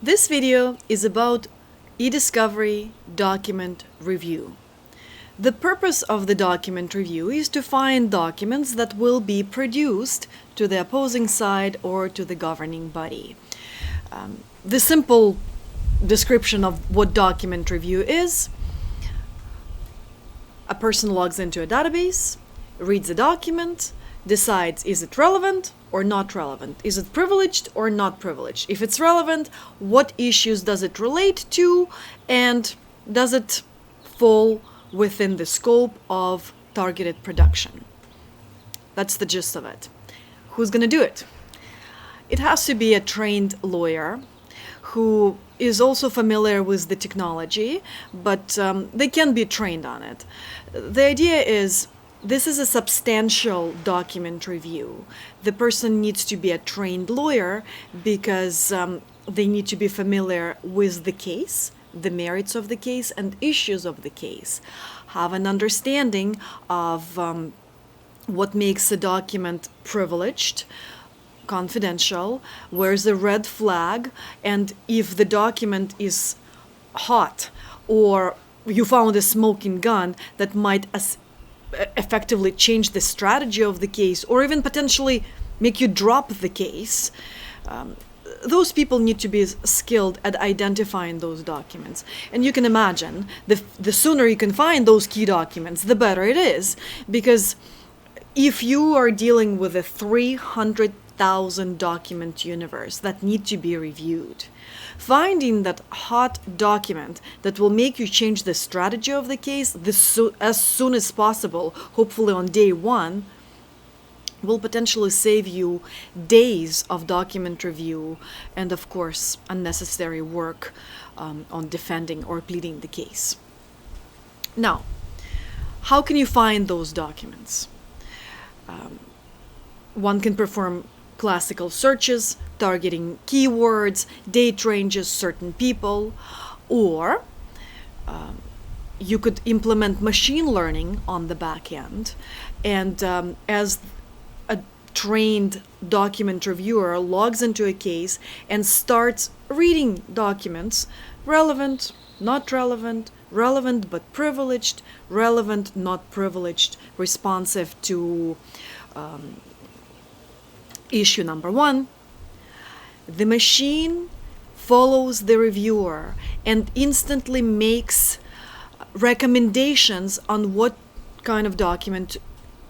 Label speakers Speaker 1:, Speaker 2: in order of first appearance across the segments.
Speaker 1: This video is about eDiscovery document review. The purpose of the document review is to find documents that will be produced to the opposing side or to the governing body. The simple description of what document review is: a person logs into a database, reads a document, decides is it relevant or not relevant, is it privileged or not privileged. If it's relevant, what issues does it relate to, and does it fall within the scope of targeted production. That's the gist of it. Who's going to do it? It has to be a trained lawyer who is also familiar with the technology, but they can be trained on it. The idea is this is a substantial document review. The person needs to be a trained lawyer because they need to be familiar with the case, the merits of the case, and issues of the case. Have an understanding of what makes a document privileged, confidential, where's the red flag, and if the document is hot or you found a smoking gun that might effectively change the strategy of the case or even potentially make you drop the case. Those people need to be skilled at identifying those documents. And you can imagine, the sooner you can find those key documents, the better it is. Because if you are dealing with a 300,000 document universe that need to be reviewed, finding that hot document that will make you change the strategy of the case as soon as possible, hopefully on day one, will potentially save you days of document review and, of course, unnecessary work on defending or pleading the case. Now, how can you find those documents? One can perform classical searches, targeting keywords, date ranges, certain people, or you could implement machine learning on the back end, and as a trained document reviewer logs into a case and starts reading documents, relevant, not relevant, relevant but privileged, relevant, not privileged, responsive to issue number one, the machine follows the reviewer and instantly makes recommendations on what kind of document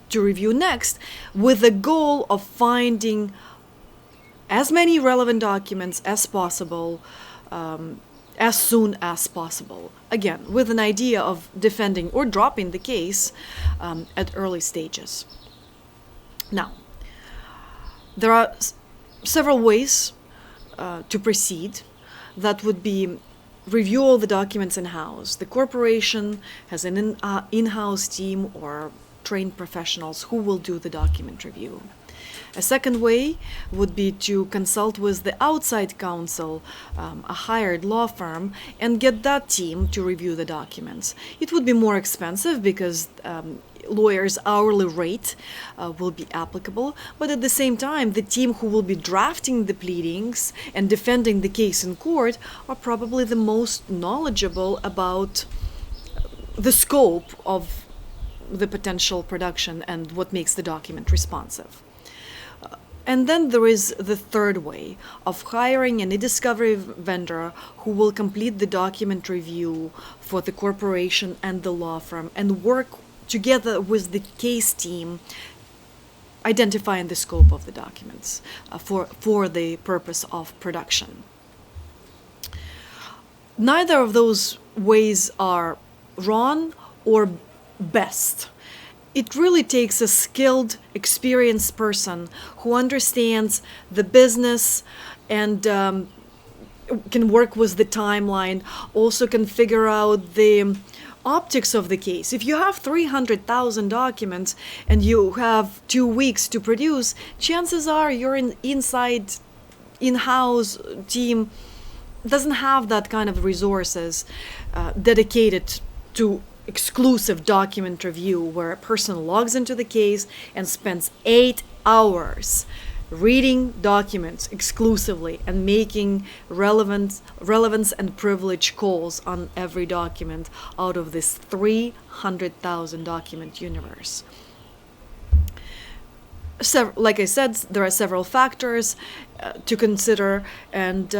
Speaker 1: to review next, with the goal of finding as many relevant documents as possible, as soon as possible. Again, with an idea of defending or dropping the case at early stages. Now, there are several ways to proceed. That would be review all the documents in-house. The corporation has an in-house team or trained professionals who will do the document review. A second way would be to consult with the outside counsel, a hired law firm, and get that team to review the documents. It would be more expensive because lawyers' hourly rate will be applicable, but at the same time, the team who will be drafting the pleadings and defending the case in court are probably the most knowledgeable about the scope of the potential production and what makes the document responsive. And then there is the third way of hiring an eDiscovery vendor who will complete the document review for the corporation and the law firm and work together with the case team, identifying the scope of the documents for the purpose of production. Neither of those ways are wrong or best. It really takes a skilled, experienced person who understands the business and can work with the timeline, also can figure out the optics of the case. If you have 300,000 documents and you have 2 weeks to produce, chances are your in-house team doesn't have that kind of resources dedicated to exclusive document review where a person logs into the case and spends 8 hours reading documents exclusively and making relevance and privilege calls on every document out of this 300,000 document universe. Like I said, there are several factors to consider, and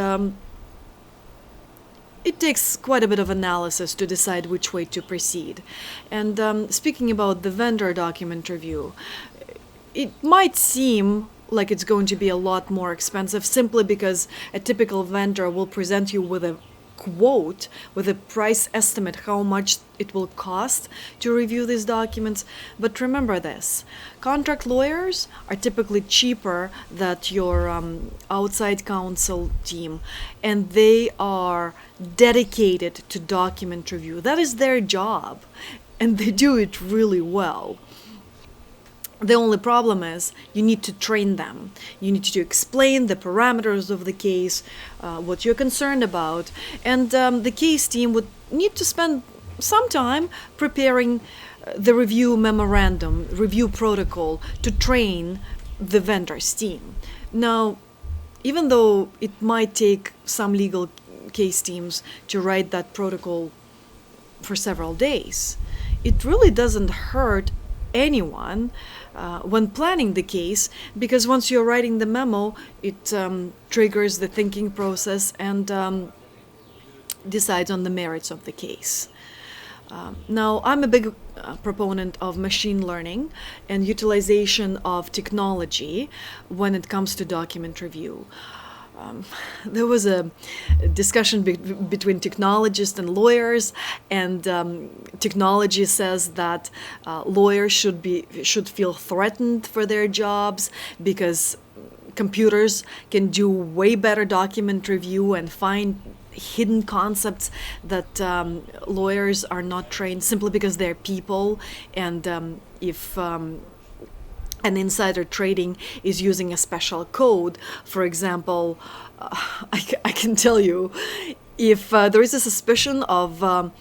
Speaker 1: it takes quite a bit of analysis to decide which way to proceed. And speaking about the vendor document review, it might seem like it's going to be a lot more expensive simply because a typical vendor will present you with a quote, with a price estimate how much it will cost to review these documents. But remember this, contract lawyers are typically cheaper than your outside counsel team, and they are dedicated to document review. That is their job, and they do it really well. The only problem is you need to train them. You need to explain the parameters of the case, what you're concerned about, and the case team would need to spend some time preparing the review memorandum, review protocol to train the vendor's team. Now, even though it might take some legal case teams to write that protocol for several days, it really doesn't hurt anyone when planning the case, because once you're writing the memo, it triggers the thinking process and decides on the merits of the case. Now, I'm a big proponent of machine learning and utilization of technology when it comes to document review. There was a discussion between technologists and lawyers, and technology says that lawyers should feel threatened for their jobs because computers can do way better document review and find hidden concepts that lawyers are not trained simply because they're people, and if an insider trading is using a special code. For example, I can tell you, if there is a suspicion of a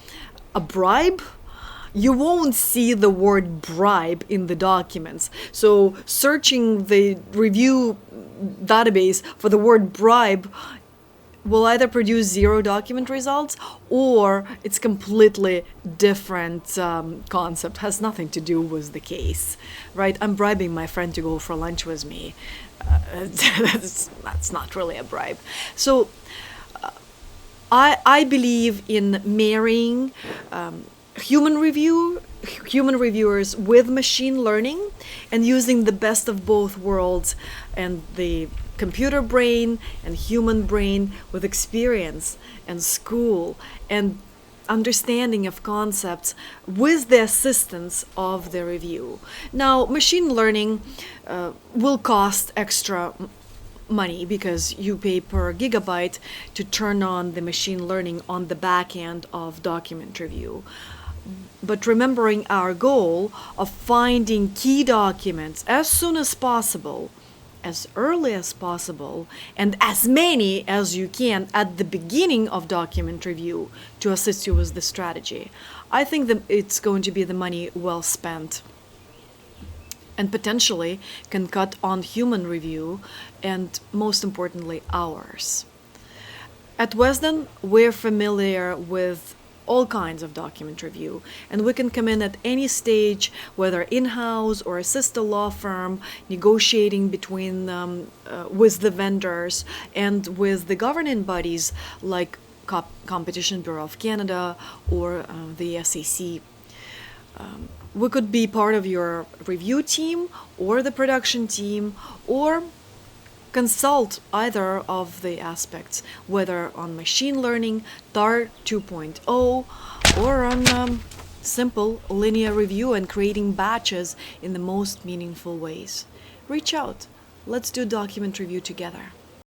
Speaker 1: bribe, you won't see the word bribe in the documents. So searching the review database for the word bribe will either produce 0 document results, or it's completely different concept, has nothing to do with the case, right? I'm bribing my friend to go for lunch with me. That's not really a bribe. So I believe in marrying human reviewers with machine learning and using the best of both worlds, and the computer brain and human brain with experience and school and understanding of concepts with the assistance of the review. Now, machine learning will cost extra money because you pay per gigabyte to turn on the machine learning on the back end of document review. But remembering our goal of finding key documents as soon as possible, as early as possible, and as many as you can at the beginning of document review to assist you with the strategy, I think that it's going to be the money well spent, and potentially can cut on human review and, most importantly, hours. At Wesden, we're familiar with all kinds of document review, and we can come in at any stage, whether in-house or assist a law firm, negotiating between with the vendors and with the governing bodies like Competition Bureau of Canada or the SEC. We could be part of your review team or the production team, or consult either of the aspects, whether on machine learning, TAR 2.0, or on simple linear review and creating batches in the most meaningful ways. Reach out. Let's do document review together.